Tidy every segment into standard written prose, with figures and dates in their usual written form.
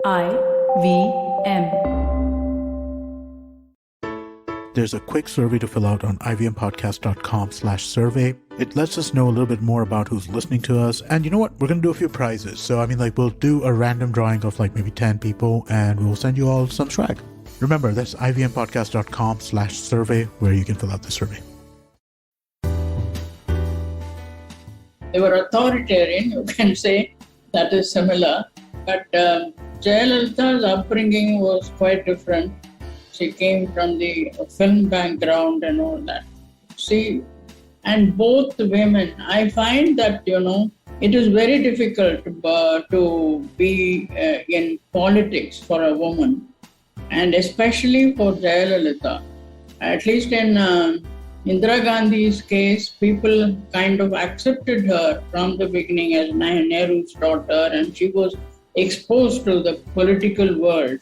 IVM. There's a quick survey to fill out on ivmpodcast.com/survey. It lets us know a little bit more about who's listening to us. And you know what? We're going to do a few prizes. So, we'll do a random drawing of maybe 10 people and we'll send you all some swag. Remember, that's ivmpodcast.com/survey where you can fill out the survey. They were authoritarian, you can say that is similar. But Jayalalitha's upbringing was quite different. She came from the film background and all that. And both women, I find that, it is very difficult to be in politics for a woman. And especially for Jayalalitha. At least in Indira Gandhi's case, people kind of accepted her from the beginning as Nehru's daughter, and she was exposed to the political world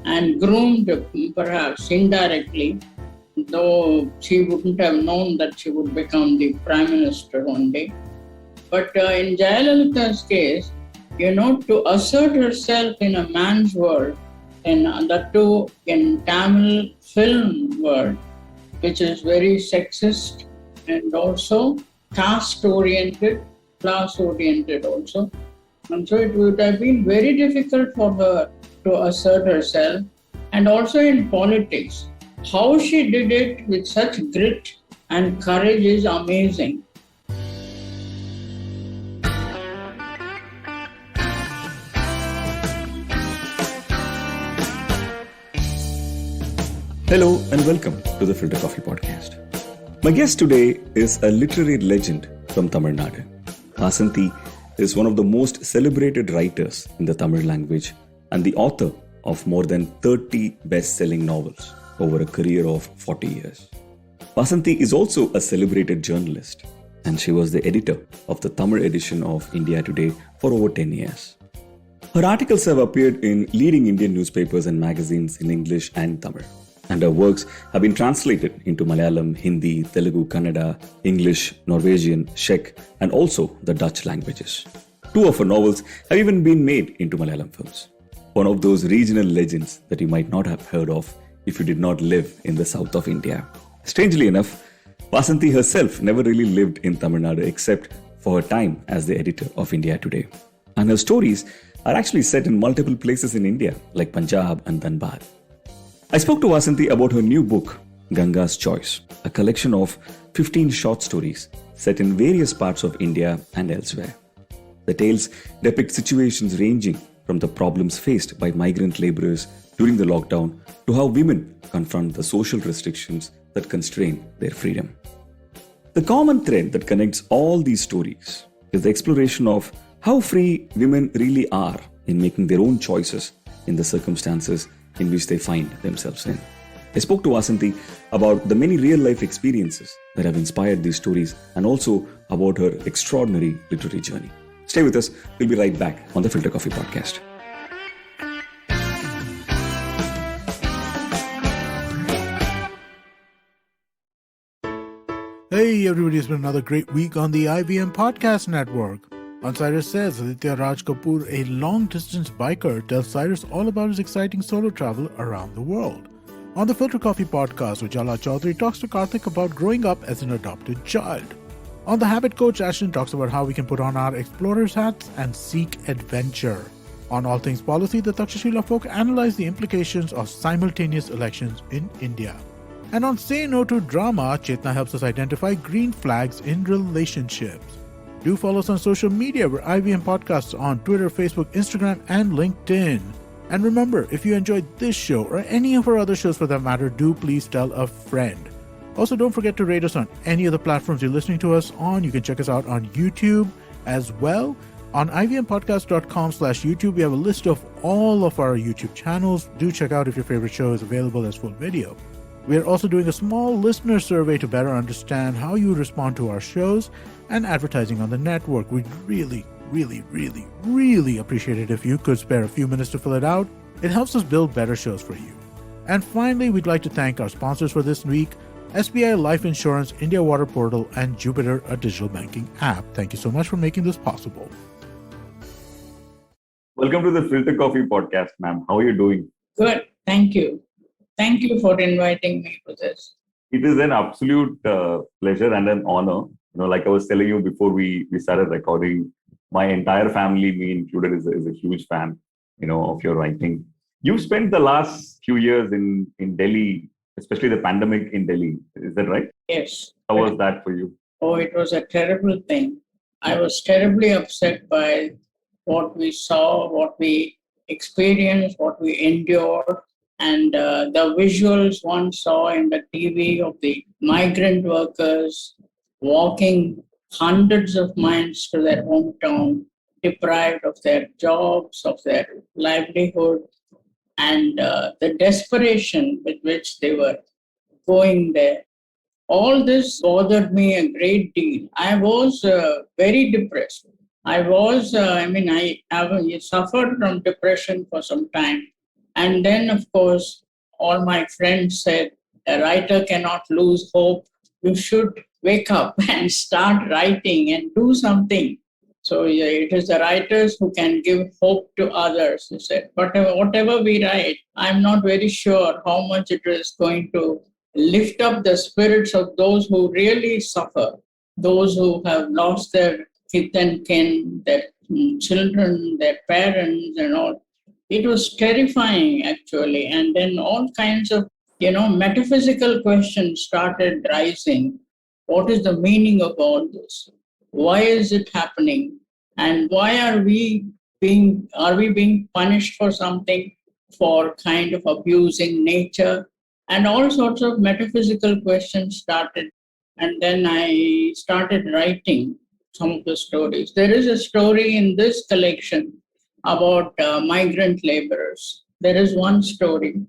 and groomed perhaps indirectly, though she wouldn't have known that she would become the prime minister one day. But in Jayalalitha's case, to assert herself in a man's world, and that too in Tamil film world, which is very sexist and also caste-oriented, class-oriented also. And so it would have been very difficult for her to assert herself. And also in politics, how she did it with such grit and courage is amazing. Hello and welcome to the Filter Koffee Podcast. My guest today is a literary legend from Tamil Nadu. Vaasanthi is one of the most celebrated writers in the Tamil language and the author of more than 30 best-selling novels over a career of 40 years. Vaasanthi is also a celebrated journalist, and she was the editor of the Tamil edition of India Today for over 10 years. Her articles have appeared in leading Indian newspapers and magazines in English and Tamil. And her works have been translated into Malayalam, Hindi, Telugu, Kannada, English, Norwegian, Czech, and also the Dutch languages. 2 of her novels have even been made into Malayalam films. One of those regional legends that you might not have heard of if you did not live in the south of India. Strangely enough, Vaasanthi herself never really lived in Tamil Nadu except for her time as the editor of India Today. And her stories are actually set in multiple places in India like Punjab and Dhanbad. I spoke to Vaasanthi about her new book, Ganga's Choice, a collection of 15 short stories set in various parts of India and elsewhere. The tales depict situations ranging from the problems faced by migrant laborers during the lockdown to how women confront the social restrictions that constrain their freedom. The common thread that connects all these stories is the exploration of how free women really are in making their own choices in the circumstances in which they find themselves in. I spoke to Vaasanthi about the many real-life experiences that have inspired these stories and also about her extraordinary literary journey. Stay with us. We'll be right back on the Filter Koffee Podcast. Hey everybody, it's been another great week on the IVM Podcast Network. On Cyrus Says, Aditya Raj Kapoor, a long-distance biker, tells Cyrus all about his exciting solo travel around the world. On the Filter Koffee Podcast, Ujjwala Chaudhary talks to Karthik about growing up as an adopted child. On The Habit Coach, Ashton talks about how we can put on our explorer's hats and seek adventure. On All Things Policy, the Takshashila folk analyze the implications of simultaneous elections in India. And on Say No to Drama, Chetna helps us identify green flags in relationships. Do follow us on social media. We're IVM Podcasts on Twitter, Facebook, Instagram, and LinkedIn. And remember, if you enjoyed this show or any of our other shows for that matter, do please tell a friend. Also, don't forget to rate us on any of the platforms you're listening to us on. You can check us out on YouTube as well. On ivmpodcast.com/YouTube, we have a list of all of our YouTube channels. Do check out if your favorite show is available as full video. We are also doing a small listener survey to better understand how you respond to our shows and advertising on the network. We'd really appreciate it if you could spare a few minutes to fill it out. It helps us build better shows for you. And finally, we'd like to thank our sponsors for this week, SBI Life Insurance, India Water Portal, and Jupiter, a digital banking app. Thank you so much for making this possible. Welcome to the Filter Coffee Podcast, ma'am. How are you doing? Good. Thank you. Thank you for inviting me to this. It is an absolute pleasure and an honor. Like I was telling you before we started recording, my entire family, me included, is a huge fan, of your writing. You've spent the last few years in Delhi, especially the pandemic in Delhi. Is that right? Yes. How was that for you? Oh, it was a terrible thing. I was terribly upset by what we saw, what we experienced, what we endured, and the visuals one saw in the TV of the migrant workers walking hundreds of miles to their hometown, deprived of their jobs, of their livelihood, and the desperation with which they were going there. All this bothered me a great deal. I was very depressed. I suffered from depression for some time. And then, of course, all my friends said, a writer cannot lose hope. You should wake up and start writing and do something. So it is the writers who can give hope to others, he said. But whatever we write, I'm not very sure how much it is going to lift up the spirits of those who really suffer, those who have lost their kith and kin, their children, their parents, and all. It was terrifying, actually. And then all kinds of, metaphysical questions started rising. What is the meaning of all this? Why is it happening? And why are we being punished for something, for kind of abusing nature? And all sorts of metaphysical questions started. And then I started writing some of the stories. There is a story in this collection about migrant laborers. There is one story.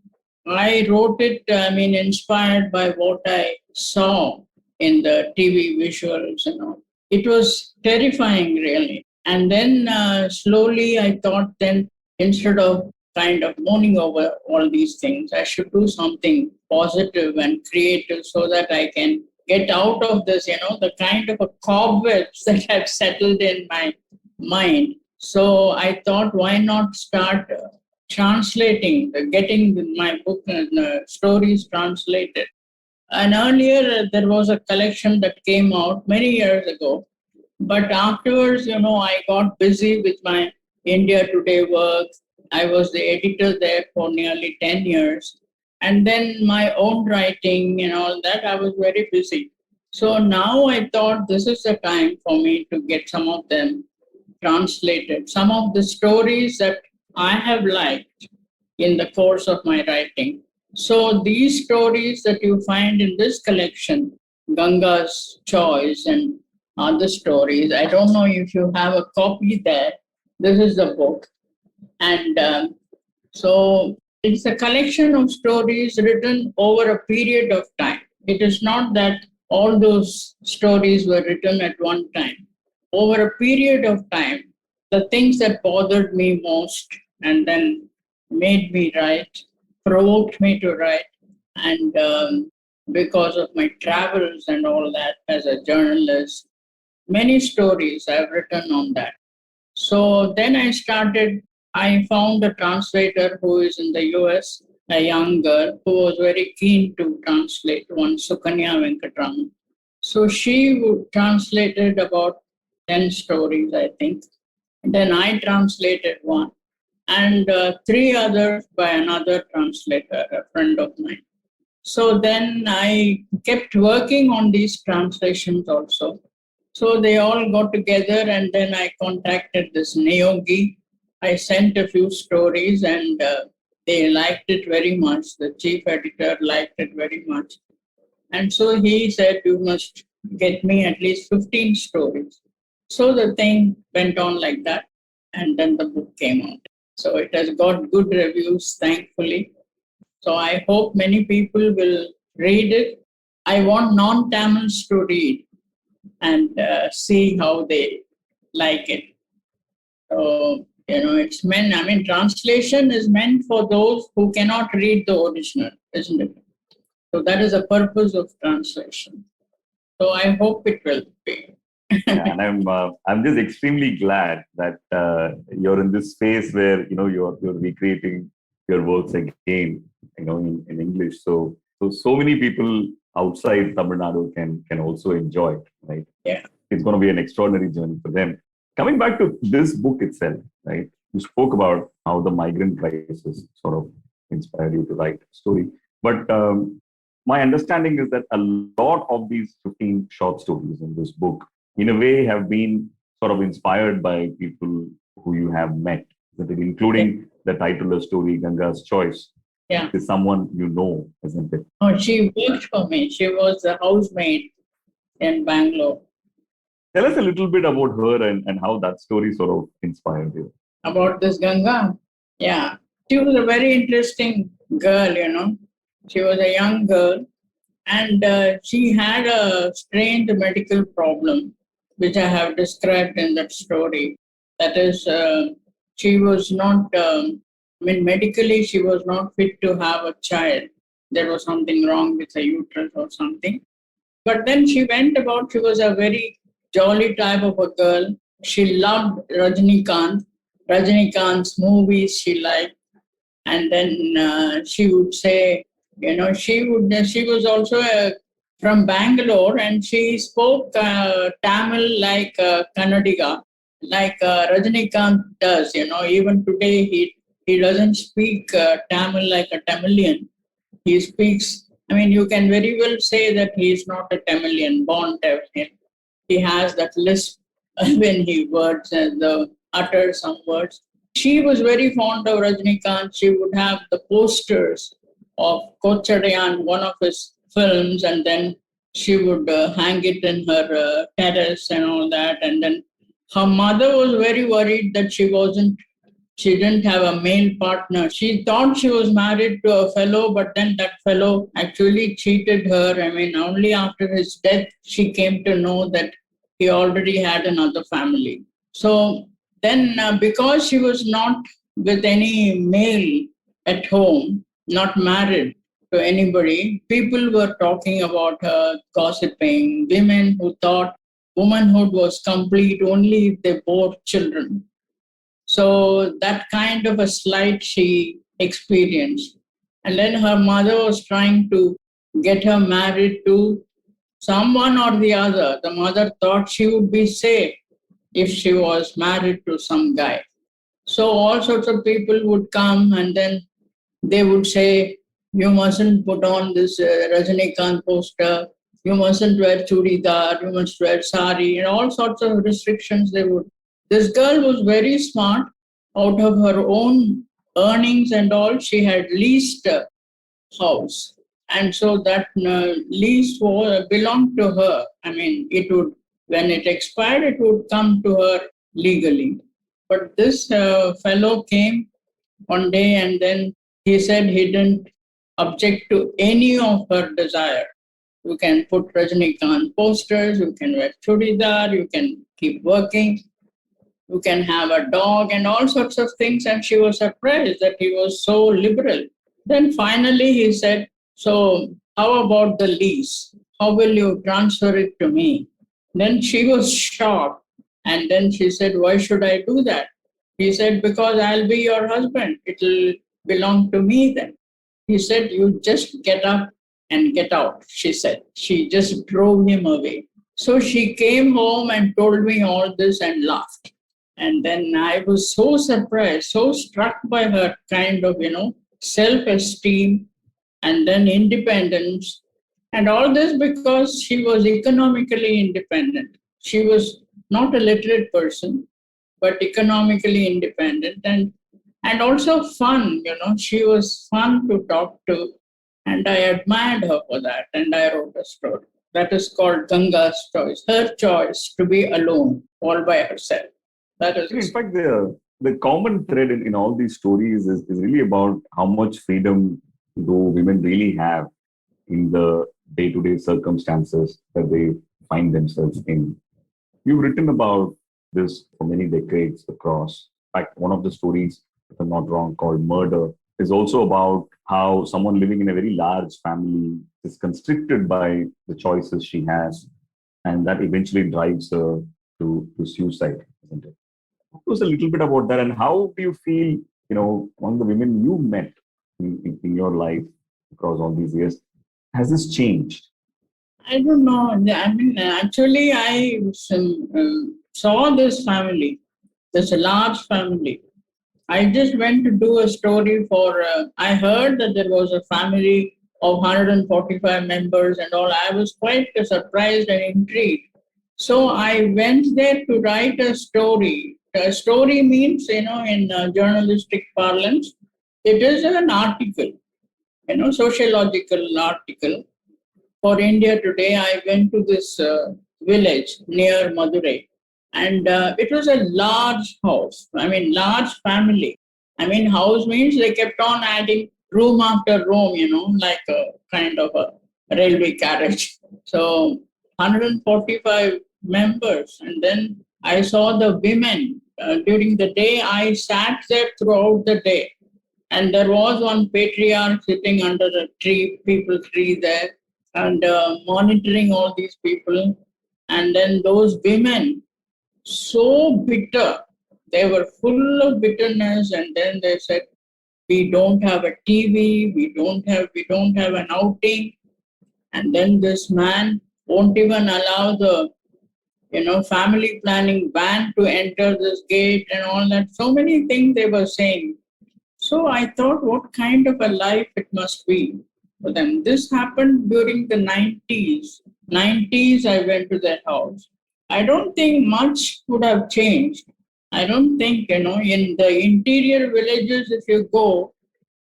I wrote it, inspired by what I saw in the TV visuals and all. It was terrifying, really. And then slowly I thought then, instead of kind of moaning over all these things, I should do something positive and creative so that I can get out of this, the kind of a cobwebs that have settled in my mind. So I thought, why not start translating, getting my book and stories translated. And earlier there was a collection that came out many years ago. But afterwards, I got busy with my India Today work. I was the editor there for nearly 10 years. And then my own writing and all that, I was very busy. So now I thought this is the time for me to get some of them translated. Some of the stories that I have liked in the course of my writing. So these stories that you find in this collection, Ganga's Choice and other stories, I don't know if you have a copy there. This is the book. And so it's a collection of stories written over a period of time. It is not that all those stories were written at one time. Over a period of time, the things that bothered me most and then made me write, provoked me to write, and because of my travels and all that as a journalist, many stories I've written on that. So then I found a translator who is in the US, a young girl who was very keen to translate, one Sukanya Venkatraman. So she translated about 10 stories, I think. And then I translated one, and 3 others by another translator, a friend of mine. So then I kept working on these translations also. So they all got together, and then I contacted this Neogi. I sent a few stories, and they liked it very much. The chief editor liked it very much. And so he said, you must get me at least 15 stories. So the thing went on like that, and then the book came out. So it has got good reviews, thankfully. So I hope many people will read it. I want non-Tamils to read and see how they like it. So, it's meant, translation is meant for those who cannot read the original, isn't it? So that is the purpose of translation. So I hope it will be Yeah, and I'm just extremely glad that you're in this space where you're recreating your works again, in English. So many people outside Tamil Nadu can also enjoy it, right? Yeah. It's going to be an extraordinary journey for them. Coming back to this book itself, right? You spoke about how the migrant crisis sort of inspired you to write a story, but my understanding is that a lot of these 15 short stories in this book, in a way, have been sort of inspired by people who you have met, including the title of the story, Ganga's Choice. Yeah. Is someone you know, isn't it? Oh, she worked for me. She was a housemaid in Bangalore. Tell us a little bit about her and how that story sort of inspired you. About this Ganga? Yeah. She was a very interesting girl, She was a young girl and she had a strange medical problem, which I have described in that story. That is, she was not, medically, she was not fit to have a child. There was something wrong with her uterus or something. But then she went about, she was a very jolly type of a girl. She loved Rajinikanth's movies she liked. And then she would say, she was also from Bangalore and she spoke Tamil like Kannadiga, like Rajinikanth does, even today he doesn't speak Tamil like a Tamilian. He speaks, you can very well say that he is not a Tamilian, born Tamilian. He has that lisp when he words and utters some words. She was very fond of Rajinikanth. She would have the posters of Kochadayan, one of his films, and then she would hang it in her terrace and all that. And then her mother was very worried that she didn't have a male partner. She thought she was married to a fellow, but then that fellow actually cheated her. Only after his death, she came to know that he already had another family. So then, because she was not with any male at home, not married to anybody, people were talking about her, gossiping. Women who thought womanhood was complete only if they bore children. So that kind of a slight she experienced. And then her mother was trying to get her married to someone or the other. The mother thought she would be safe if she was married to some guy. So all sorts of people would come and then they would say, you mustn't put on this Rajinikanth poster, you mustn't wear churidar, you must wear sari, and all sorts of restrictions they would. This girl was very smart. Out of her own earnings and all, she had leased a house. And so that lease belonged to her. When it expired, it would come to her legally. But this fellow came one day and then he said he didn't object to any of her desire. You can put Rajinikanth posters, you can wear churidar, you can keep working, you can have a dog and all sorts of things. And she was surprised that he was so liberal. Then finally he said, so how about the lease? How will you transfer it to me? Then she was shocked. And then she said, why should I do that? He said, because I'll be your husband. It will belong to me then. He said, you just get up and get out, she said. She just drove him away. So she came home and told me all this and laughed. And then I was so surprised, so struck by her kind of, self-esteem and then independence. And all this because she was economically independent. She was not a literate person, but economically independent and also fun, she was fun to talk to. And I admired her for that. And I wrote a story that is called Ganga's Choice, her choice to be alone, all by herself. That is. In fact, the common thread in all these stories is really about how much freedom do women really have in the day-to-day circumstances that they find themselves in. You've written about this for many decades across. In fact, one of the stories, if I'm not wrong, called Murder, is also about how someone living in a very large family is constricted by the choices she has. and that eventually drives her to suicide, isn't it? Talk to us a little bit about that, and how do you feel, among the women you met in your life across all these years, has this changed? I don't know. I mean, actually, I saw this family, this large family. I just went to do a story for, I heard that there was a family of 145 members and all. I was quite surprised and intrigued. So I went there to write a story. A story means, in journalistic parlance, it is an article, sociological article. For India Today, I went to this village near Madurai, and it was a large house. I mean, large family. I mean, house means they kept on adding room after room, like a kind of a railway carriage. So 145 members, and then I saw the women during the day. I sat there throughout the day, and there was one patriarch sitting under a tree, people tree there, and monitoring all these people. And then those women, so bitter, they were full of bitterness. And then they said, we don't have a TV, we don't have an outing. And then this man won't even allow the family planning van to enter this gate and all that. So many things they were saying. So I thought, what kind of a life it must be for them. This happened during the 90s. 90s, I went to that house. I don't think much would have changed. I don't think, in the interior villages, if you go,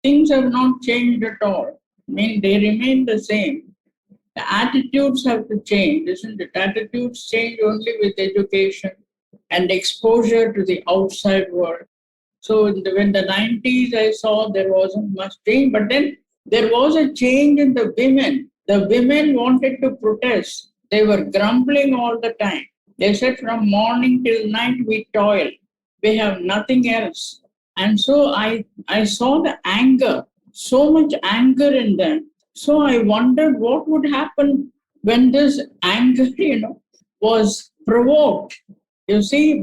things have not changed at all. I mean, they remain the same. The attitudes have to change, isn't it? Attitudes change only with education and exposure to the outside world. So when the 90s, I saw there wasn't much change, but then there was a change in the women. The women wanted to protest. They were grumbling all the time. They said from morning till night we toil. We have nothing else. And so I saw the anger, so much anger in them. So I wondered what would happen when this anger, was provoked. You see,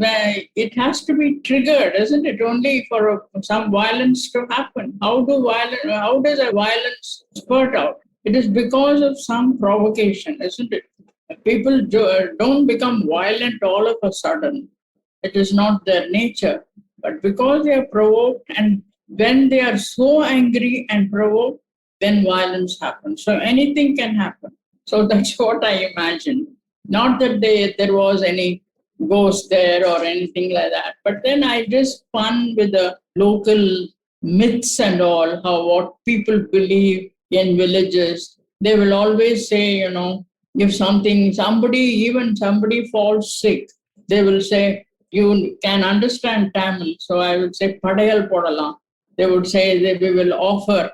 it has to be triggered, isn't it? Only for some violence to happen. How does a violence spurt out? It is because of some provocation, isn't it? People don't become violent all of a sudden. It is not their nature. But because they are provoked, and when they are so angry and provoked, then violence happens. So anything can happen. So that's what I imagined. Not that there was any ghost there or anything like that. But then I just spun with the local myths and all, what people believe in villages. They will always say, if somebody falls sick, they will say, you can understand Tamil. So I would say, padayal podalam. They would say that we will offer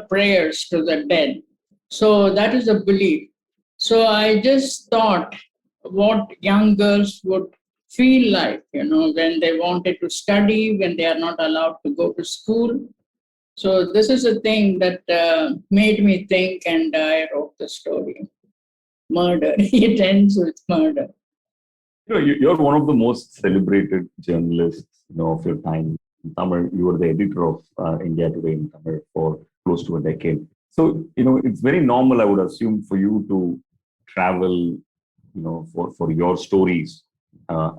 prayers to the dead. So that is a belief. So I just thought what young girls would feel like, when they wanted to study, when they are not allowed to go to school. So this is a thing that made me think, and I wrote the story. Murder. It ends with murder. You're one of the most celebrated journalists, of your time in Tamil. You were the editor of India Today in Tamil for close to a decade. So, it's very normal, I would assume, for you to travel, for your stories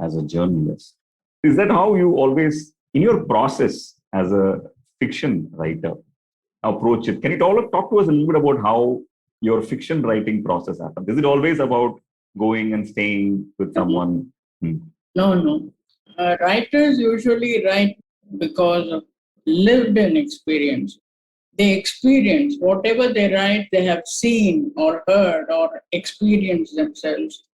as a journalist. Is that how you always, in your process as a fiction writer, approach it? Can you talk to us a little bit about how your fiction writing process happens? Is it always about going and staying with someone? No. Writers usually write because of lived-in experience. They experience whatever they write, they have seen or heard or experienced themselves.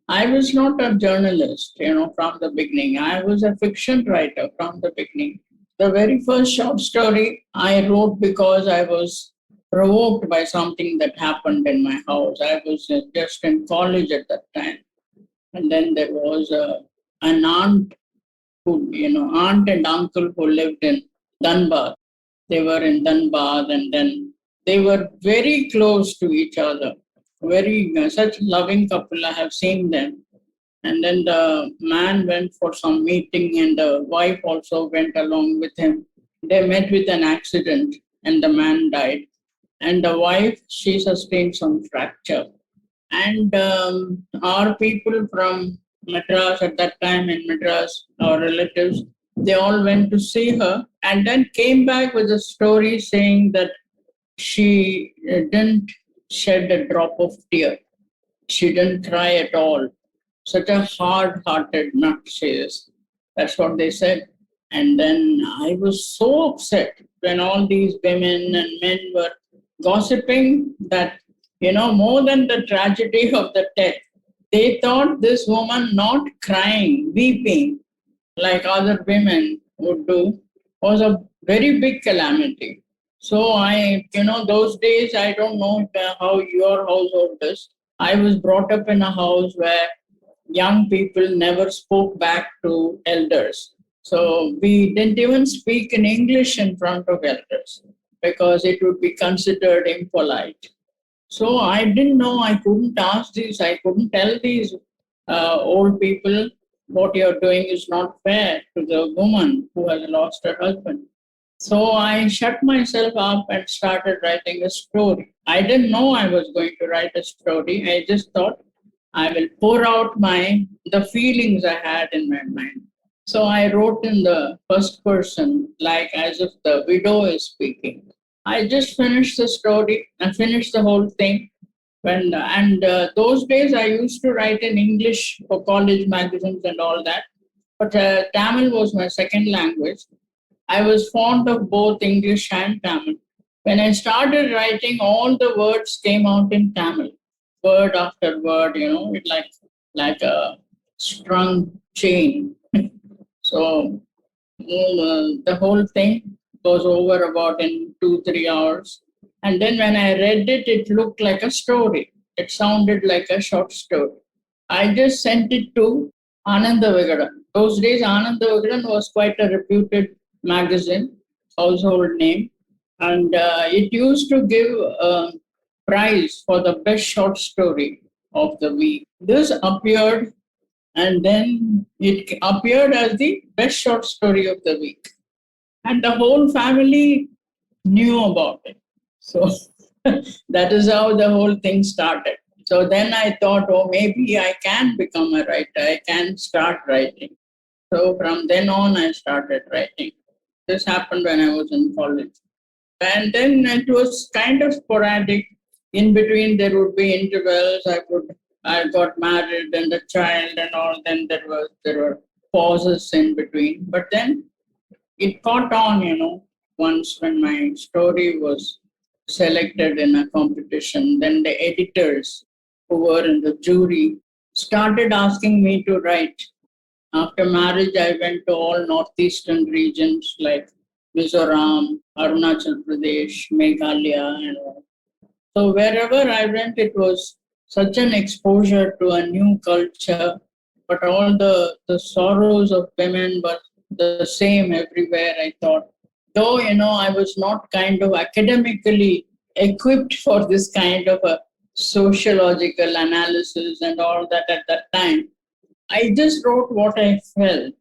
I was not a journalist, from the beginning. I was a fiction writer from the beginning. The very first short story I wrote because I was provoked by something that happened in my house. I was just in college at that time. And then there was an aunt and uncle who lived in Dhanbad. They were in Dhanbad, and then they were very close to each other. very such loving couple. I have seen them. And then the man went for some meeting and the wife also went along with him. They met with an accident and the man died. And the wife, she sustained some fracture. And our people from Madras at that time in Madras, our relatives, they all went to see her and then came back with a story saying that she didn't shed a drop of tear. She didn't cry at all. Such a hard-hearted nut she is. That's what they said. And then I was so upset when all these women and men were gossiping that, more than the tragedy of the death, they thought this woman not crying, weeping, like other women would do, was a very big calamity. So those days, I don't know how your household is. I was brought up in a house where young people never spoke back to elders. So we didn't even speak in English in front of elders because it would be considered impolite. So I didn't know, I couldn't ask these, I couldn't tell these old people what you're doing is not fair to the woman who has lost her husband. So I shut myself up and started writing a story. I didn't know I was going to write a story. I just thought I will pour out the feelings I had in my mind. So I wrote in the first person, like as if the widow is speaking. I just finished the story and finished the whole thing. Those days I used to write in English for college magazines and all that. But Tamil was my second language. I was fond of both English and Tamil. When I started writing, all the words came out in Tamil, word after word, it like a strung chain. So the whole thing goes over about in 2-3 hours. And then when I read it, it looked like a story. It sounded like a short story. I just sent it to Ananda Vigadan. Those days, Ananda Vigadan was quite a reputed magazine, household name. And it used to give a prize for the best short story of the week. This appeared, and then it appeared as the best short story of the week. And the whole family knew about it. So that is how the whole thing started. So then I thought, maybe I can become a writer. I can start writing. So from then on, I started writing. This happened when I was in college. And then it was kind of sporadic. In between, there would be intervals. I got married and a child and all. Then there were pauses in between. But then it caught on, once when my story was selected in a competition. Then the editors who were in the jury started asking me to write. After marriage, I went to all northeastern regions like Mizoram, Arunachal Pradesh, Meghalaya, and all. So wherever I went, it was such an exposure to a new culture, but all the sorrows of women were the same everywhere, I thought. Though, I was not kind of academically equipped for this kind of a sociological analysis and all that at that time. I just wrote what I felt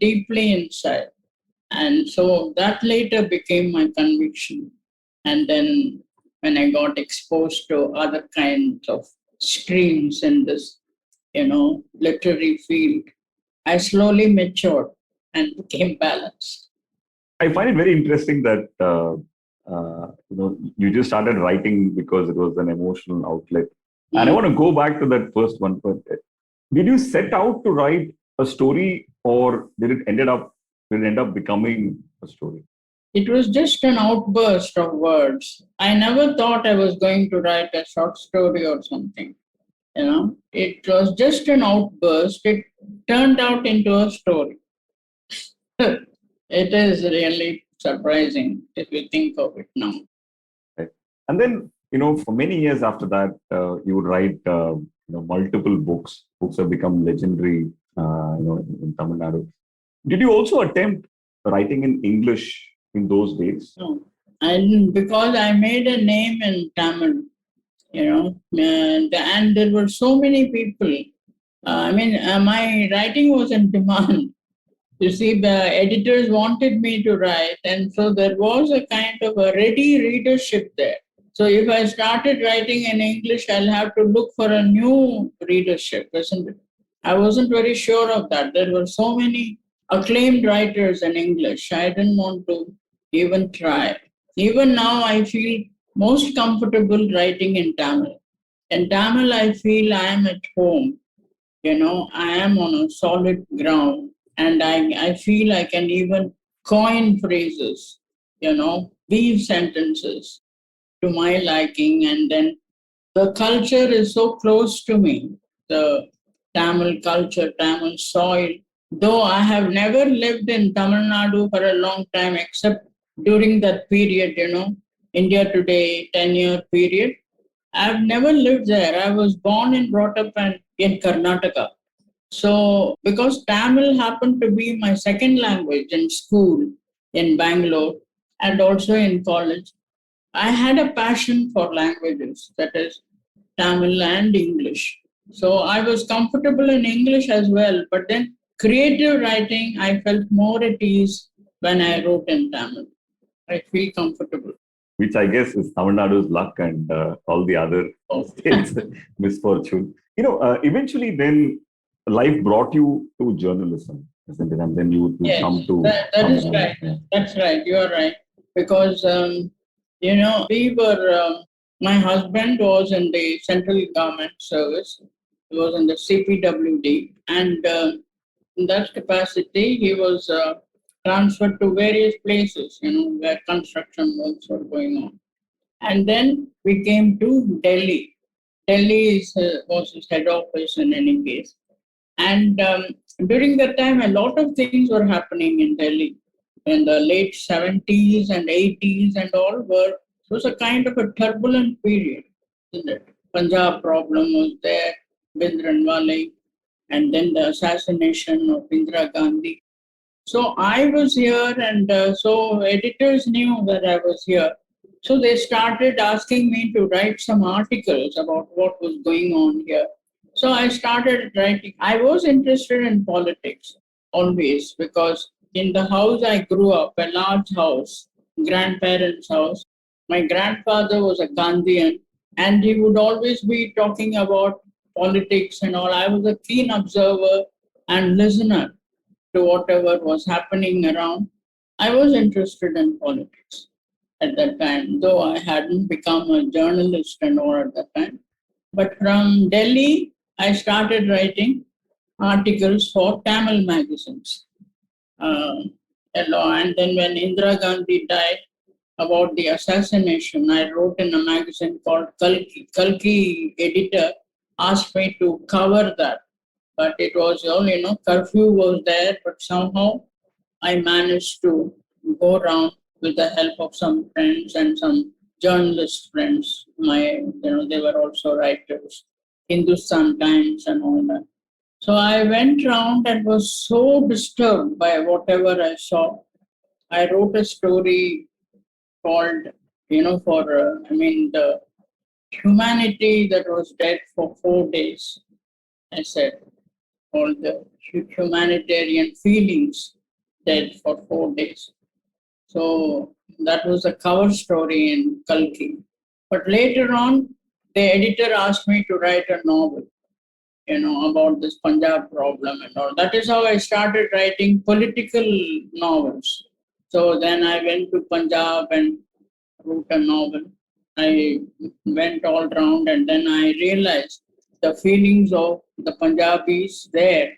deeply inside. And so that later became my conviction. And then when I got exposed to other kinds of streams in this, literary field, I slowly matured and became balanced. I find it very interesting that you just started writing because it was an emotional outlet. Mm. And I want to go back to that first one. But did you set out to write a story, or did it end up becoming a story? It was just an outburst of words. I never thought I was going to write a short story or something. It was just an outburst. It turned out into a story. It is really surprising if you think of it now. Right. And then, for many years after that, you would write, multiple books. Books have become legendary, in Tamil Nadu. Did you also attempt writing in English in those days? No, I didn't, because I made a name in Tamil. and there were so many people. My writing was in demand. You see, the editors wanted me to write, and so there was a kind of a ready readership there. So if I started writing in English, I'll have to look for a new readership, isn't it? I wasn't very sure of that. There were so many acclaimed writers in English. I didn't want to even try. Even now, I feel most comfortable writing in Tamil. In Tamil, I feel I am at home. I am on a solid ground, and I feel I can even coin phrases, weave sentences to my liking, and then the culture is so close to me, the Tamil culture, Tamil soil. Though I have never lived in Tamil Nadu for a long time, except during that period, India Today 10-year period. I've never lived there. I was born and brought up in Karnataka. So, because Tamil happened to be my second language in school in Bangalore and also in college, I had a passion for languages, that is Tamil and English. So, I was comfortable in English as well, but then creative writing, I felt more at ease when I wrote in Tamil. I feel comfortable. Which I guess is Tamil Nadu's luck and all the other states' misfortune. Eventually then life brought you to journalism, isn't it? And then you Yes, come to... that is right. Yeah. That's right. You are right. Because, we were, my husband was in the central government service. He was in the CPWD. And in that capacity, he was transferred to various places, where construction works were going on. And then we came to Delhi. Delhi was his head office in any case. And during that time, a lot of things were happening in Delhi. In the late 70s and 80s and all it was a kind of a turbulent period, isn't it? Punjab problem was there, Bindranwale, and then the assassination of Indira Gandhi. So I was here, and so editors knew that I was here. So they started asking me to write some articles about what was going on here. So I started writing. I was interested in politics always because in the house I grew up, a large house, grandparents' house, my grandfather was a Gandhian and he would always be talking about politics and all. I was a keen observer and listener to whatever was happening around. I was interested in politics at that time, though I hadn't become a journalist and all at that time. But from Delhi, I started writing articles for Tamil magazines. And then when Indira Gandhi died, about the assassination, I wrote in a magazine called Kalki. Kalki editor asked me to cover that. But it was all, curfew was there, but somehow I managed to go around with the help of some friends and some journalist friends. They were also writers, Hindustan Times and all that. So I went around and was so disturbed by whatever I saw. I wrote a story called, the humanity that was dead for 4 days. I said, all the humanitarian feelings dead for 4 days. So that was a cover story in Kalki. But later on, the editor asked me to write a novel, about this Punjab problem and all. That is how I started writing political novels. So then I went to Punjab and wrote a novel. I went all round and then I realized the feelings of the Punjabis there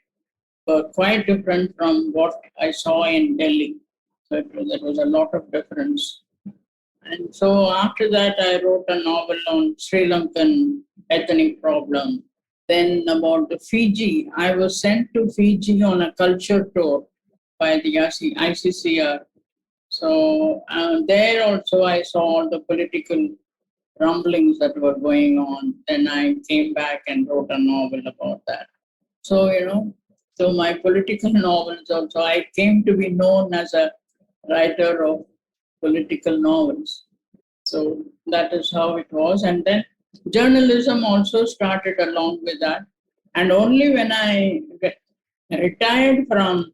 were quite different from what I saw in Delhi. So there was a lot of difference. And so after that, I wrote a novel on Sri Lankan ethnic problem. Then about the Fiji, I was sent to Fiji on a culture tour by the ICCR. So there also I saw all the political rumblings that were going on. Then I came back and wrote a novel about that. So, so my political novels also, I came to be known as a writer of political novels. So that is how it was. And then Journalism also started along with that. And only when I retired from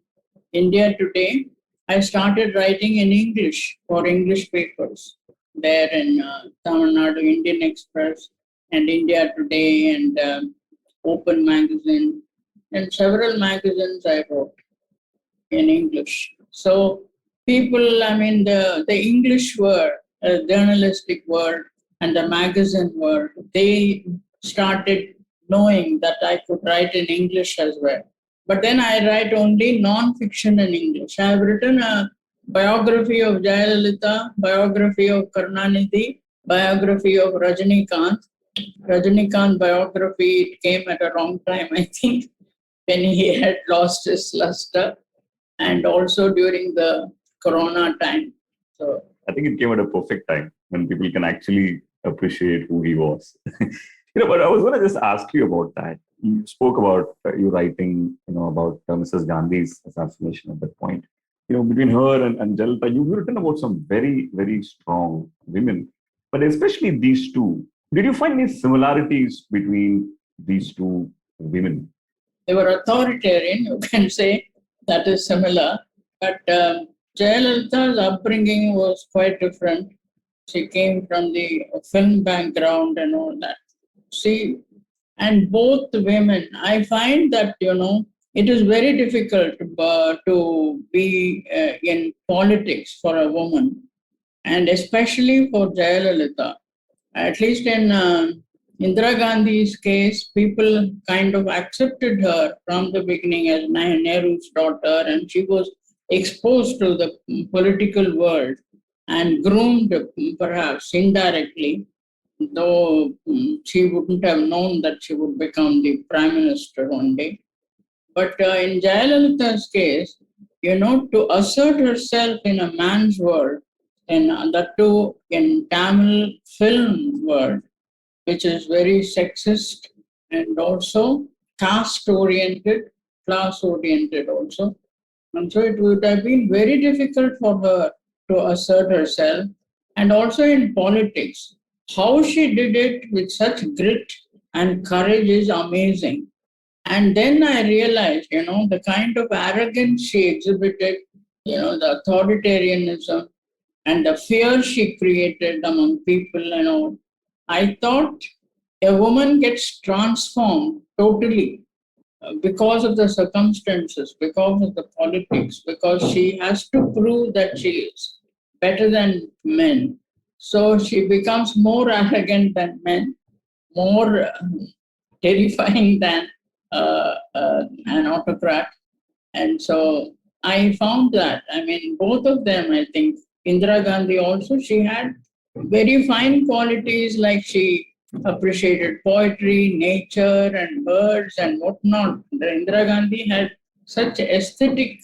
India Today, I started writing in English for English papers there in Tamil Nadu, Indian Express and India Today and Open Magazine and several magazines I wrote in English. So the English world, journalistic world and the magazine world, they started knowing that I could write in English as well. But then I write only non-fiction in English. I have written a biography of Jayalalitha, biography of Karunanidhi, biography of Rajinikanth. Rajinikanth biography, it came at a wrong time, I think, when he had lost his luster and also during the Corona time. So I think it came at a perfect time when people can actually appreciate who he was. But I was going to just ask you about that. You spoke about you writing, about Mrs. Gandhi's assassination at that point. Between her and Jalita, you've written about some very, very strong women, but especially these two. Did you find any similarities between these two women? They were authoritarian, you can say, that is similar. But Jayalalitha's upbringing was quite different. She came from the film background and all that. And both women, I find that, it is very difficult to be in politics for a woman, and especially for Jayalalitha. At least in Indira Gandhi's case, people kind of accepted her from the beginning as Nehru's daughter, and she was exposed to the political world and groomed perhaps indirectly, though she wouldn't have known that she would become the prime minister one day. But in Jayalalitha's case, to assert herself in a man's world, and that too in Tamil film world, which is very sexist and also caste-oriented, class-oriented also. And so it would have been very difficult for her to assert herself. And also in politics, how she did it with such grit and courage is amazing. And then I realized, the kind of arrogance she exhibited, the authoritarianism and the fear she created among people, I thought a woman gets transformed totally because of the circumstances, because of the politics, because she has to prove that she is better than men. So she becomes more arrogant than men, more terrifying than an autocrat. And so I found that, both of them, I think, Indira Gandhi also, she had very fine qualities like she appreciated poetry, nature, and birds and whatnot. Indira Gandhi had such aesthetic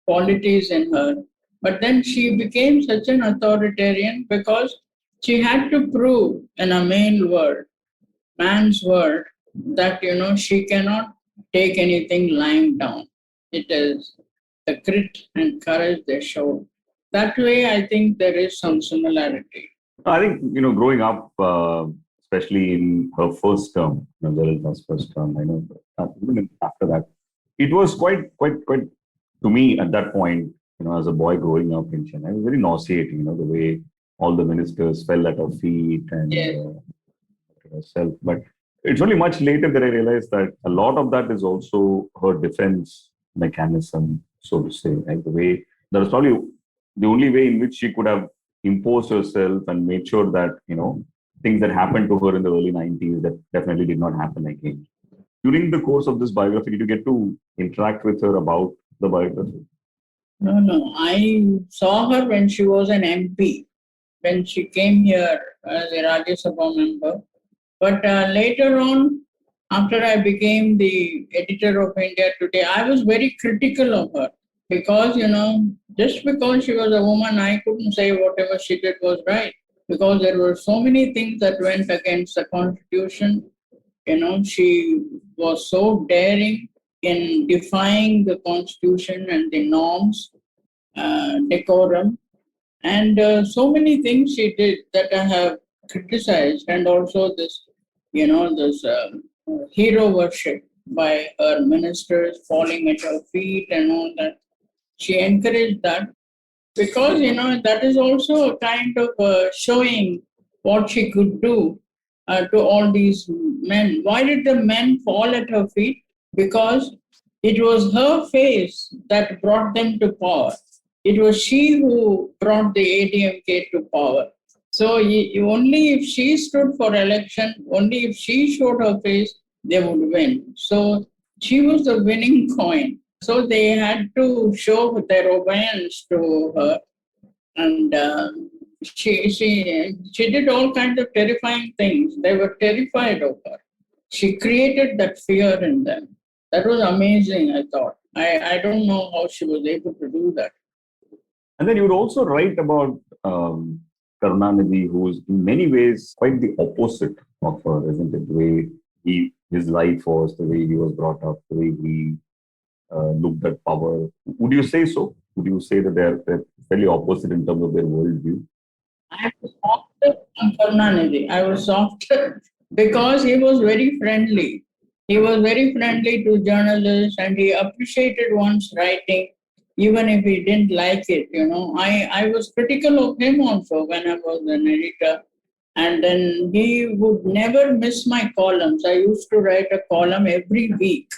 qualities in her. But then she became such an authoritarian because she had to prove in a man's world, that, she cannot take anything lying down. It is the grit and courage they showed. That way, I think there is some similarity. I think, growing up, especially in her first term, Jayalalitha's first term, I know even after that, it was quite, to me at that point, as a boy growing up in Chennai, it was very nauseating, the way all the ministers fell at her feet and herself. But it's only much later that I realized that a lot of that is also her defense mechanism, so to say. Right? The way that was probably the only way in which she could have imposed herself and made sure that, things that happened to her in the early 90s that definitely did not happen again. During the course of this biography, did you get to interact with her about the biography? No. I saw her when she was an MP, when she came here as a Rajya Sabha member. But later on, after I became the editor of India Today, I was very critical of her because, just because she was a woman, I couldn't say whatever she did was right, because there were so many things that went against the constitution. She was so daring in defying the constitution and the norms, decorum, and so many things she did that I have criticized, and also this, this hero worship by her ministers falling at her feet and all that. She encouraged that because, that is also a kind of showing what she could do to all these men. Why did the men fall at her feet? Because it was her face that brought them to power. It was she who brought the ADMK to power. So only if she stood for election, only if she showed her face, they would win. So she was the winning coin. So they had to show their obedience to her, and she did all kinds of terrifying things. They were terrified of her. She created that fear in them. That was amazing, I thought. I don't know how she was able to do that. And then you would also write about Karunanidhi, who is in many ways quite the opposite of her, isn't it? The way his life was, the way he was brought up, the way he looked at power. Would you say so? Would you say that they're fairly opposite in terms of their worldview? I was softer on Karunanidhi. I was softer because he was very friendly. He was very friendly to journalists, and he appreciated one's writing, even if he didn't like it. I was critical of him also when I was an editor. And then he would never miss my columns. I used to write a column every week.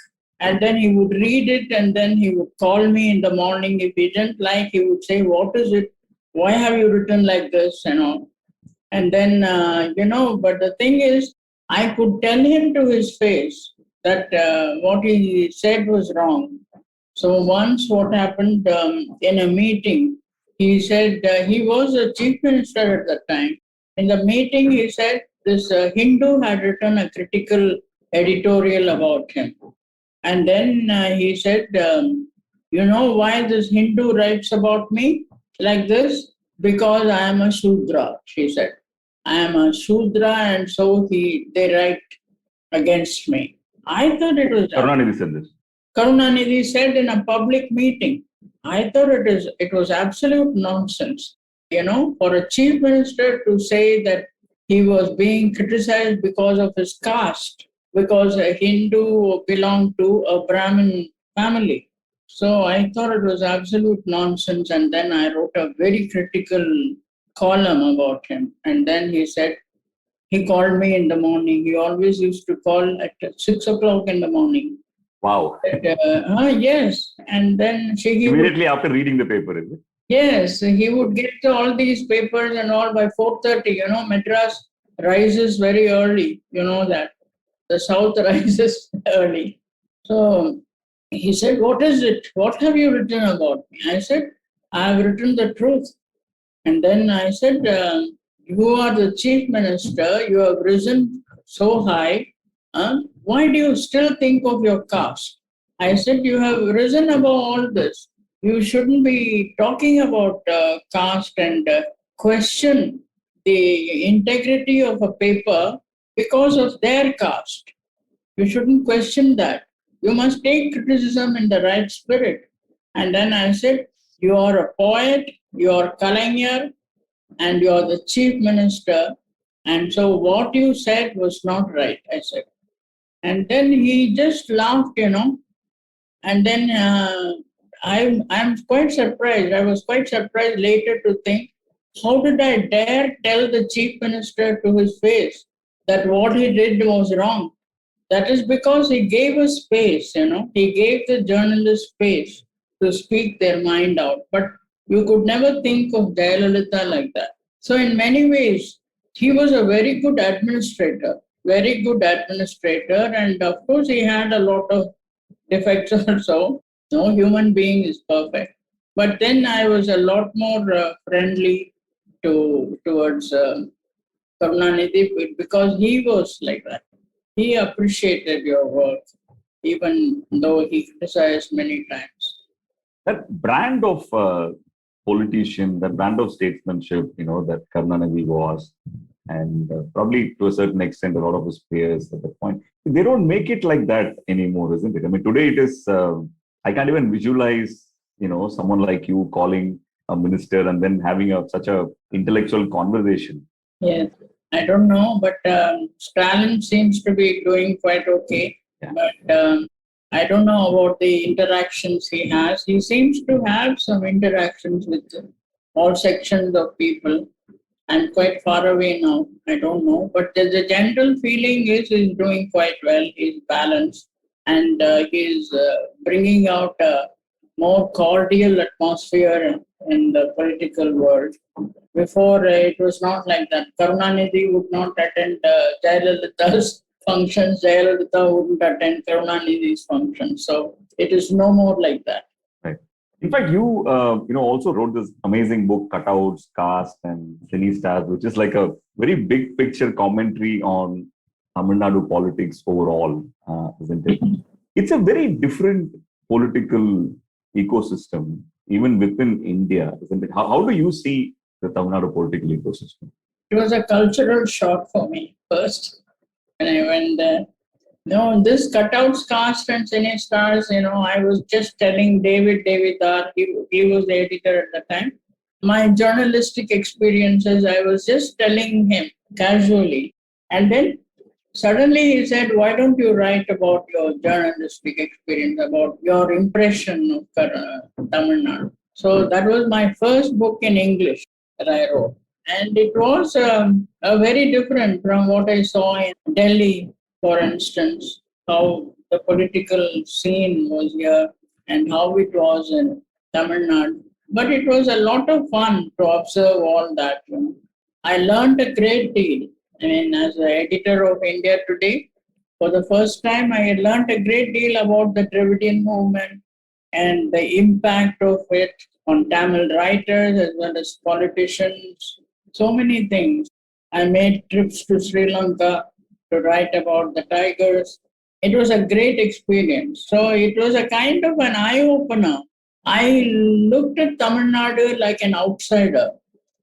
And then he would read it, and then he would call me in the morning. If he didn't like, he would say, "What is it? Why have you written like this?" And then, but the thing is, I could tell him to his face that what he said was wrong. So once what happened in a meeting, he said, he was a chief minister at that time. In the meeting, he said this Hindu had written a critical editorial about him. And then he said, you know why this Hindu writes about me like this? Because I am a Shudra, she said. I am a Shudra, and so they write against me. I thought it was... Karunanidhi said this. Karunanidhi said in a public meeting. I thought it was absolute nonsense. For a chief minister to say that he was being criticized because of his caste, because a Hindu belonged to a Brahmin family. So I thought it was absolute nonsense, and then I wrote a very critical column about him. And then he called me in the morning. He always used to call at 6 o'clock in the morning. Wow. Yes. And then immediately after reading the paper, is it? Yes, he would get all these papers and all by 4:30. Madras rises very early. You know that. The south rises early. So he said, "What is it? What have you written about me?" I said, "I have written the truth." And then I said, "You are the chief minister. You have risen so high. Why do you still think of your caste?" I said, "You have risen above all this. You shouldn't be talking about caste and question the integrity of a paper because of their caste. You shouldn't question that. You must take criticism in the right spirit." And then I said, "You are a poet, you are Kalaignar, and you are the chief minister. And so what you said was not right," I said. And then he just laughed. And then I'm quite surprised. I was quite surprised later to think, how did I dare tell the chief minister to his face that what he did was wrong? That is because he gave us space, He gave the journalists space to speak their mind out. But you could never think of Jayalalitha like that. So in many ways, he was a very good administrator. And of course, he had a lot of defects also. No human being is perfect. But then I was a lot more friendly towards Karunanidhi because he was like that. He appreciated your work, even though he criticized many times. That brand of politician, that brand of statesmanship, that Karunanidhi was, and probably to a certain extent, a lot of his peers at that point, they don't make it like that anymore, isn't it? I mean, today it is, I can't even visualize, someone like you calling a minister and then having such a intellectual conversation. Yes. I don't know, but Stalin seems to be doing quite okay. Yeah. But I don't know about the interactions he has. He seems to have some interactions with all sections of people. I'm quite far away now. I don't know. But the general feeling is he's doing quite well. He's balanced and he's bringing out a more cordial atmosphere in the political world. Before, it was not like that. Karunanidhi would not attend Jayalalitha's functions. Jayalalitha wouldn't attend Karunanidhi's functions. So it is no more like that. Right. In fact, you also wrote this amazing book, Cutouts, Caste, and Cine Stars, which is like a very big picture commentary on Tamil Nadu politics overall, isn't it? It's a very different political ecosystem, even within India, isn't it? How do you see the Tamil Nadu political ecosystem? It was a cultural shock for me first when I went there. No, this Cutouts, Caste, and Cine Stars, I was just telling David R. He was the editor at the time. My journalistic experiences, I was just telling him casually. And then suddenly he said, why don't you write about your journalistic experience, about your impression of Tamil Nadu? So that was my first book in English that I wrote. And it was very different from what I saw in Delhi, for instance, how the political scene was here and how it was in Tamil Nadu. But it was a lot of fun to observe all that. I learned a great deal. I mean, as the editor of India Today, for the first time, I had learned a great deal about the Dravidian movement and the impact of it on Tamil writers as well as politicians. So many things. I made trips to Sri Lanka to write about the tigers. It was a great experience. So it was a kind of an eye-opener. I looked at Tamil Nadu like an outsider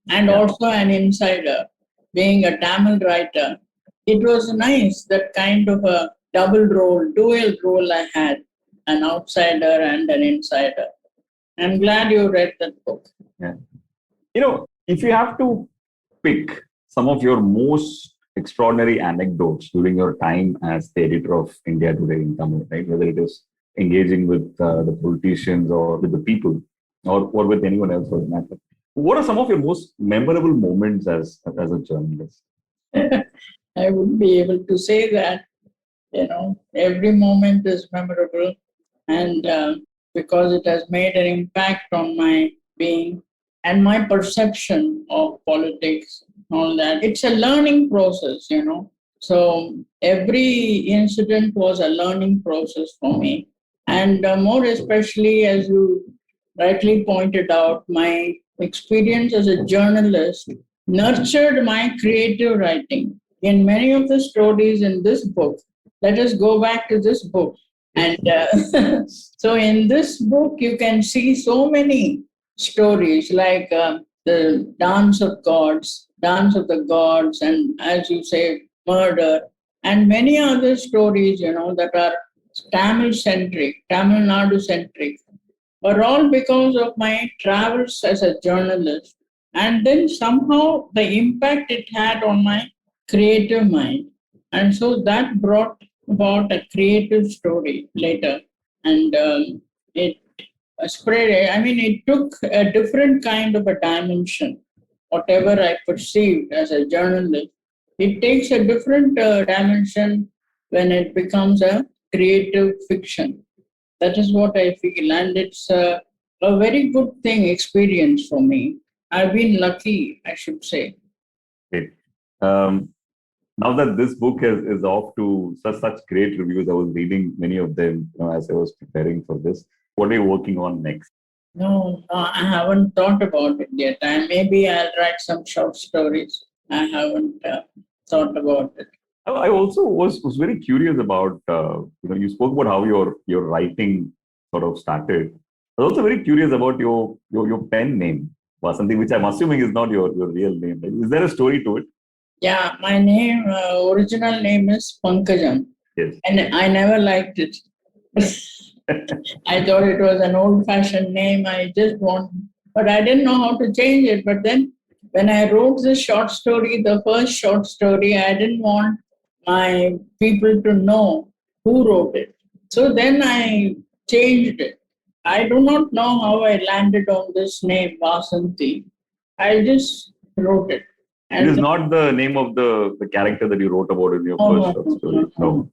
and also an insider. Being a Tamil writer, it was nice, that kind of a dual role I had, an outsider and an insider. I'm glad you read that book. Yeah. If you have to pick some of your most extraordinary anecdotes during your time as the editor of India Today in Tamil, right? Whether it is engaging with the politicians or with the people or with anyone else for that matter. What are some of your most memorable moments as a journalist? I wouldn't be able to say that. Every moment is memorable, and because it has made an impact on my being and my perception of politics, all that. It's a learning process, So every incident was a learning process for me. And more especially, as you rightly pointed out, my experience as a journalist nurtured my creative writing. In many of the stories in this book, let us go back to this book. And so in this book, you can see so many stories like the dance of the gods, and as you say, murder, and many other stories, that are Tamil-centric, Tamil Nadu-centric, were all because of my travels as a journalist. And then somehow the impact it had on my creative mind. And so that brought about a creative story later. And it spread, it took a different kind of a dimension. Whatever I perceived as a journalist, it takes a different dimension when it becomes a creative fiction. That is what I feel. And it's a very good experience for me. I've been lucky, I should say. Great. Now that this book is off to such great reviews, I was reading many of them as I was preparing for this. What are you working on next? No, I haven't thought about it yet. Maybe I'll write some short stories. I haven't thought about it. I also was very curious about, you spoke about how your writing sort of started. I was also very curious about your pen name, Vaasanthi, which I'm assuming is not your real name. Is there a story to it? Yeah, my name, original name is Pankajam. Yes. And I never liked it. I thought it was an old-fashioned name. But I didn't know how to change it. But then when I wrote this short story, the first short story, I didn't want my people to know who wrote it. So then I changed it. I do not know how I landed on this name, Vaasanthi. I just wrote it. It is not the name of the character that you wrote about in your first short story. No.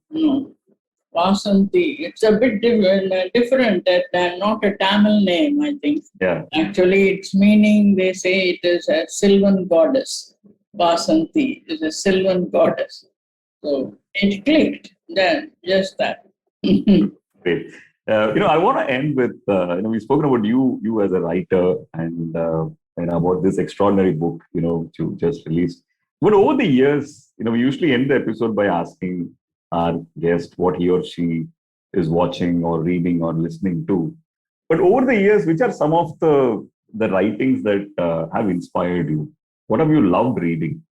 Vaasanthi. It's a bit different. Not a Tamil name, I think. Yeah. Actually, its meaning, they say it is a sylvan goddess. Vaasanthi is a sylvan goddess. So it clicked then, just that. Great. I want to end with, we've spoken about you as a writer and about this extraordinary book, which you just released. But over the years, we usually end the episode by asking our guest what he or she is watching or reading or listening to. But over the years, which are some of the writings that have inspired you? What have you loved reading?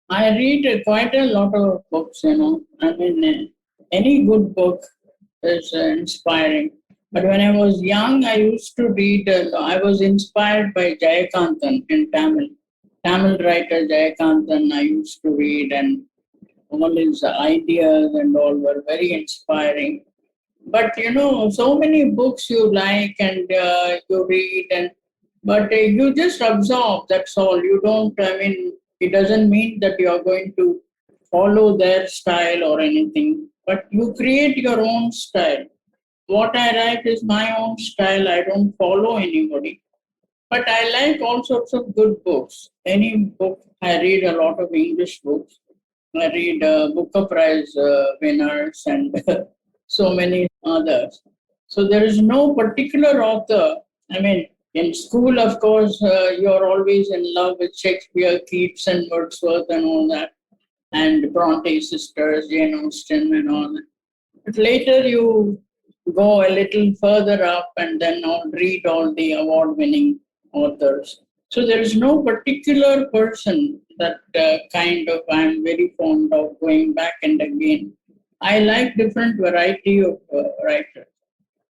I read quite a lot of books, any good book is inspiring. But when I was young, I used to read, I was inspired by Jayakanthan in Tamil. Tamil writer Jayakanthan I used to read, and all his ideas and all were very inspiring. But, so many books you like and you read, but you just absorb, that's all. You don't, it doesn't mean that you are going to follow their style or anything, but you create your own style. What I write is my own style. I don't follow anybody. But I like all sorts of good books. Any book, I read a lot of English books. I read Booker Prize winners and so many others. So there is no particular author. In school, of course, you're always in love with Shakespeare, Keats and Wordsworth and all that. And Bronte sisters, Jane Austen and all that. But later you go a little further up and then read all the award-winning authors. So there is no particular person that I'm very fond of going back and again. I like different variety of writers.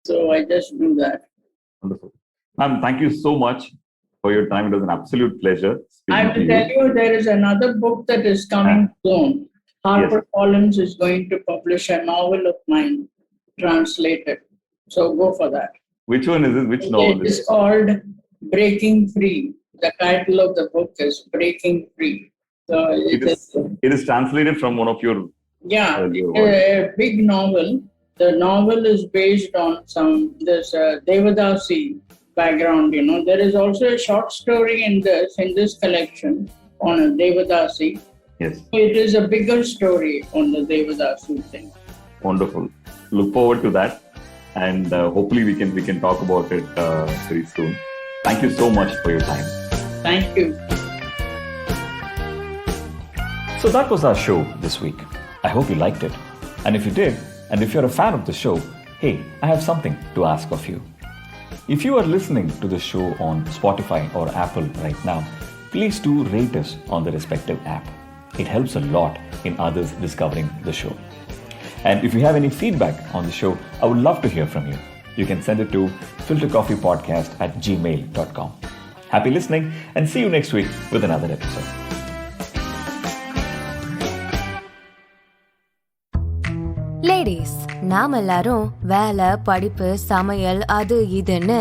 So I just do that. Wonderful. Ma'am, thank you so much for your time. It was an absolute pleasure. I will tell you, there is another book that is coming soon. HarperCollins is going to publish a novel of mine, translated. So go for that. Which one is it? Which novel? It is called Breaking Free. The title of the book is Breaking Free. So it is translated from one of your... Yeah, a big novel. The novel is based on this Devadasi background. There is also a short story in this collection on a Devadasi. Yes. It is a bigger story on the Devadasi thing. Wonderful. Look forward to that, and hopefully we can talk about it very soon. Thank you so much for your time. Thank you. So that was our show this week. I hope you liked it. And if you did, and if you're a fan of the show, hey, I have something to ask of you. If you are listening to the show on Spotify or Apple right now, please do rate us on the respective app. It helps a lot in others discovering the show. And if you have any feedback on the show, I would love to hear from you. You can send it to filterkoffeepodcast@gmail.com. Happy listening, and see you next week with another episode. Ladies, நாம எல்லாரும் வேலை, படிப்பு, சமையல், அது இதுன்னு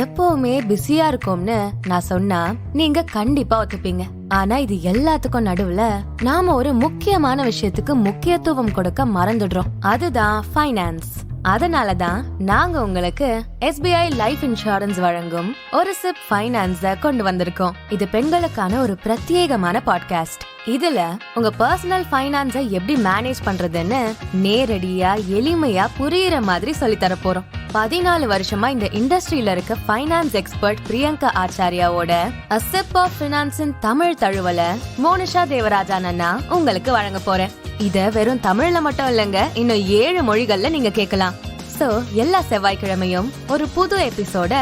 எப்பவுமே பிஸியா இருக்கோம்னு நான் சொன்னா நீங்க கண்டிப்பா ஒத்துப்பீங்க. ஆனா இது எல்லாத்துக்கும் நடுவுல நாம ஒரு முக்கியமான விஷயத்துக்கு முக்கியத்துவம் கொடுக்க மறந்துடுறோம். அதுதான் ஃபைனான்ஸ். அதனாலதான் நாங்க உங்களுக்கு SBI லைஃப் இன்சூரன்ஸ் வழங்கும் ஒரு சிப் ஃபைனான்ஸ கொண்டு வந்திருக்கோம். இது பெண்களுக்கான ஒரு பிரத்யேகமான பாட்காஸ்ட். இதுல உங்க பர்சனல் ஃபைனான்ஸ எப்படி மேனேஜ் பண்றதுன்னு நேரடியா எளிமையா புரியுற மாதிரி சொல்லி தர போறோம். 14 வருஷமா இந்த இண்டஸ்ட்ரியில இருக்க ஃபைனான்ஸ் எக்ஸ்பர்ட் பிரியங்கா ஆச்சாரியாவோட A Sip of Financeன் தமிழ் தழுவல மோனிஷா தேவராஜன் அண்ணா உங்களுக்கு வழங்க போறேன். இத வெறும் தமிழ்ல மட்டும் இல்லங்க, இன்னும் 7 மொழிகள்ல நீங்க கேட்கலாம். சோ எல்லா செவ்வாய்க்கிழமையும் ஒரு புது எபிசோட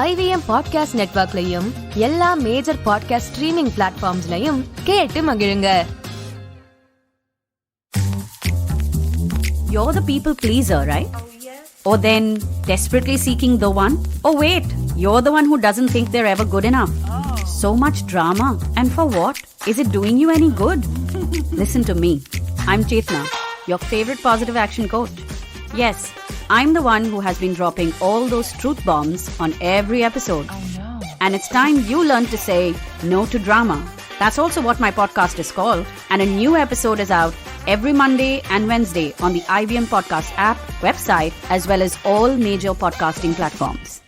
IVM பாட்காஸ்ட் நெட்வொர்க்லயும் எல்லா மேஜர் பாட்காஸ்ட் ஸ்ட்ரீமிங் பிளாட்ஃபார்ம்ஸ்லயும் கேட்டு மகிழுங்க. You're the people pleaser, right? Or then desperately seeking the one? Or wait, you're the one who doesn't think they're ever good enough. So much drama. And for what? Is it doing you any good? Listen to me. I'm Chetna, your favorite positive action coach. Yes, I'm the one who has been dropping all those truth bombs on every episode. Oh no. And it's time you learn to say no to drama. That's also what my podcast is called. And a new episode is out every Monday and Wednesday on the IVM Podcast app, website, as well as all major podcasting platforms.